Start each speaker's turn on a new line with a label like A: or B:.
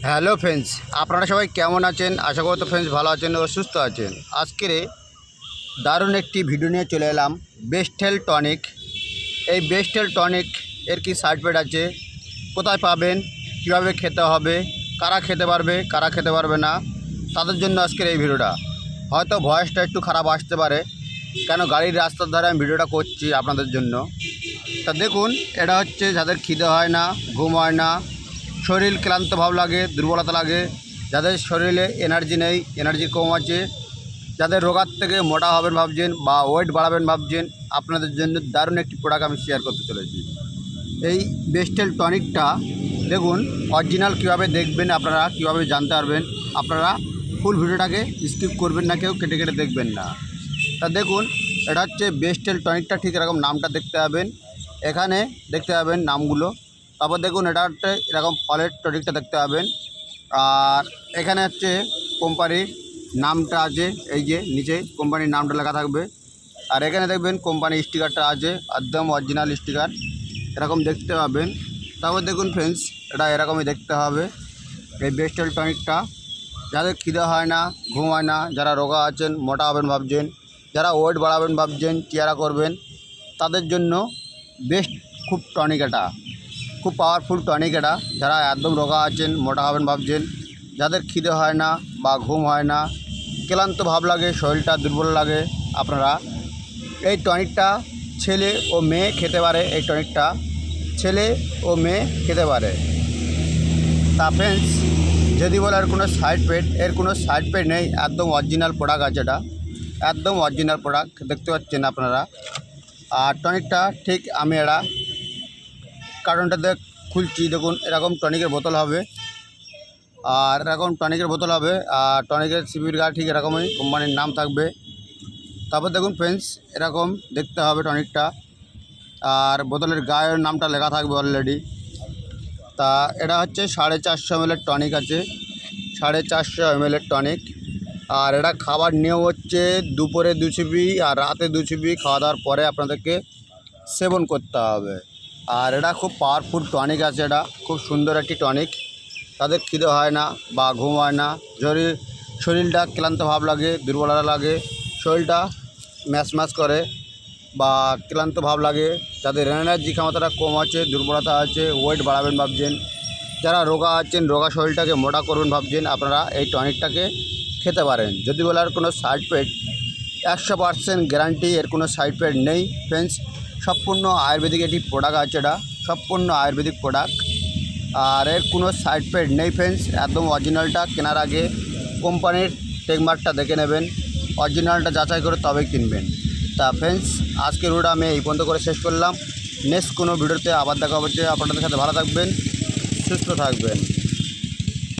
A: Hello friends, আপনারা সবাই কেমন আছেন? আশা করি তো ফ্রেন্ডস ভালো আছেন ও সুস্থ আছেন। আজকের দারুণ একটি ভিডিও নিয়ে চলে এলাম। বেস্টেল টনিক। এই বেস্টেল টনিক এর কি সাইড এফেক্ট আছে, কোথায় পাবেন, কীভাবে খেতে হবে, কারা খেতে পারবে কারা খেতে পারবে না, তাদের জন্য আজকের এই ভিডিওটা। হয়তো ভয়েসটা একটু খারাপ আসতে পারে, কেন গাড়ির রাস্তার ধারে আমি ভিডিওটা করছি আপনাদের জন্য। তা দেখুন, এটা হচ্ছে যাদের খিদে হয় না, ঘুম হয় না, শরীর ক্লান্ত ভাব লাগে, দুর্বলতা লাগে, যাদের শরীরে এনার্জি নেই, এনার্জি কম আছে, যাদের রোগার থেকে মোটা হবেন ভাবছেন বা ওয়েট বাড়াবেন ভাবছেন, আপনাদের জন্য দারুণ একটি প্রোডাক্ট আমি শেয়ার করতে চলেছি। এই বেস্টেল টনিকটা দেখুন, অরিজিনাল কীভাবে দেখবেন, আপনারা কীভাবে জানতে পারবেন, আপনারা ফুল ভিডিওটাকে স্কিপ করবেন না, কেউ কেটে কেটে দেখবেন না। তা দেখুন, এটা হচ্ছে বেস্টেল টনিকটা, ঠিক এরকম নামটা দেখতে পাবেন, এখানে দেখতে পাবেন নামগুলো। তারপর দেখুন, এটা হচ্ছে এরকম ফলের টনিকটা দেখতে পাবেন। আর এখানে হচ্ছে কোম্পানির নামটা আছে, এই যে নিচে কোম্পানির নামটা লেখা থাকবে। আর এখানে দেখবেন কোম্পানির স্টিকারটা আছে, একদম অরিজিনাল স্টিকার, এরকম দেখতে পাবেন। তারপর দেখুন ফ্রেন্ডস, এটা এরকমই দেখতে হবে এই বেস্টেল টনিকটা। যাদের খিদে হয় না, ঘুম হয় না, যারা রোগা আছেন, মোটা হবেন ভাবছেন, যারা ওয়েট বাড়াবেন ভাবছেন, চেয়ারা করবেন, তাদের জন্য বেস্ট খুব টনিক এটা, খুব পাওয়ারফুল টনিক এটা। যারা একদম রোগা আছেন, মোটা হবেন ভাবছেন, যাদের খিদে হয় না বা ঘুম হয় না, ক্লান্ত ভাব লাগে, শরীরটা দুর্বল লাগে, আপনারা এই টনিকটা ছেলে ও মেয়ে খেতে পারে। এই টনিকটা ছেলে ও মেয়ে খেতে পারে। তা ফ্রেন্ডস, যদি বলে এর কোনো সাইড এফেক্ট, এর কোনো সাইড এফেক্ট নেই, একদম অরিজিনাল প্রোডাক্ট আছে এটা, একদম অরিজিনাল প্রোডাক্ট দেখতে পাচ্ছেন আপনারা। আর টনিকটা ঠিক আমি এটা কার্টনটাতে খুলছি, দেখুন এরকম টনিকের বোতল হবে, আর এরকম টনিকের বোতল হবে, আর টনিকের সিপির গা ঠিক এরকমই কোম্পানির নাম থাকবে। তারপর দেখুন ফ্রেন্ডস, এরকম দেখতে হবে টনিকটা, আর বোতলের গায়ের নামটা লেখা থাকবে অলরেডি। তা এটা হচ্ছে 450 ml টনিক আছে, 450 ml টনিক। আর এটা খাবার নিয়ম হচ্ছে দুপুরে 2 চিপি আর রাতে 2 চিপি খাওয়া দাওয়ার পরে আপনাদেরকে সেবন করতে হবে। আর এটা খুব পাওয়ারফুল টনিক আছে, এটা খুব সুন্দর একটি টনিক। তাদের খিদে হয় না বা ঘুম হয় না, শরীরটা ক্লান্ত ভাব লাগে, দুর্বলতা লাগে, শরীরটা ম্যাচ করে বা ক্লান্ত ভাব লাগে, যাদের এনার্জি ক্ষমতাটা কম আছে, দুর্বলতা আছে, ওয়েট বাড়াবেন ভাবছেন, যারা রোগা আছেন, রোগা শরীরটাকে মোটা করবেন ভাবছেন, আপনারা এই টনিকটাকে খেতে পারেন। যদি বলার কোনো সাইড এফেক্ট, 100% গ্যারান্টি, এর কোনো সাইড এফেক্ট নেই ফ্রেন্ডস। সম্পূর্ণ আয়ুর্বেদিক একটি প্রোডাক্ট আছে, এটা সম্পূর্ণ আয়ুর্বেদিক প্রোডাক্ট। আর এর কোনো সাইড এফেক্ট নেই ফ্রেন্ডস। একদম অরিজিনালটা কেনার আগে কোম্পানির টেকমার্কটা দেখে নেবেন, অরিজিনালটা যাচাই করে তবেই কিনবেন। তা ফ্রেন্ডস, আজকের ভিডিওটা আমি এই পর্যন্ত করে শেষ করলাম। নেক্সট কোনো ভিডিওতে আবার দেখা হচ্ছে। আপনাদের সাথে ভালো থাকবেন, সুস্থ থাকবেন।